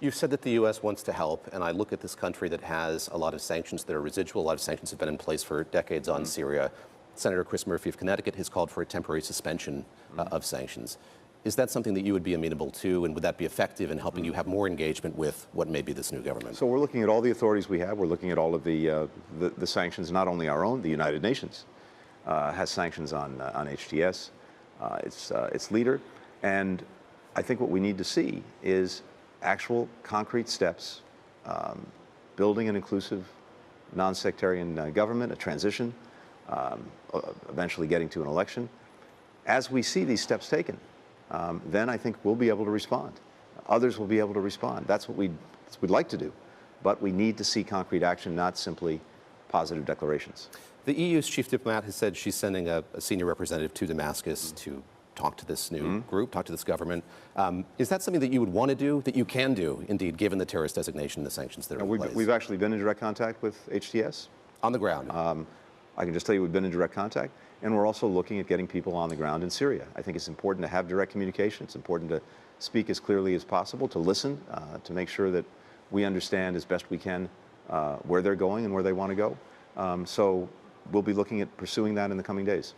You've said that the U.S. wants to help, and I look at this country that has a lot of sanctions that are residual. A lot of sanctions have been in place for decades on Syria. Senator Chris Murphy of Connecticut has called for a temporary suspension of sanctions. Is that something that you would be amenable to, and would that be effective in helping you have more engagement with what may be this new government? So we're looking at all the authorities we have. We're looking at all of the sanctions, not only our own. The United Nations has sanctions on HTS, its leader, and I think what we need to see is actual concrete steps, building an inclusive, non-sectarian government, a transition, eventually getting to an election. As we see these steps taken, then I think we'll be able to respond. Others will be able to respond. That's what we'd like to do. But we need to see concrete action, not simply positive declarations. The EU's chief diplomat has said she's sending a senior representative to Damascus to talk to this new group, talk to this government. Is that something that you would want to do, that you can do, indeed, given the terrorist designation and the sanctions that are in place? We've actually been in direct contact with HTS. On the ground? I can just tell you we've been in direct contact, and we're also looking at getting people on the ground in Syria. I think it's important to have direct communication. It's important to speak as clearly as possible, to listen, to make sure that we understand as best we can where they're going and where they want to go. So we'll be looking at pursuing that in the coming days.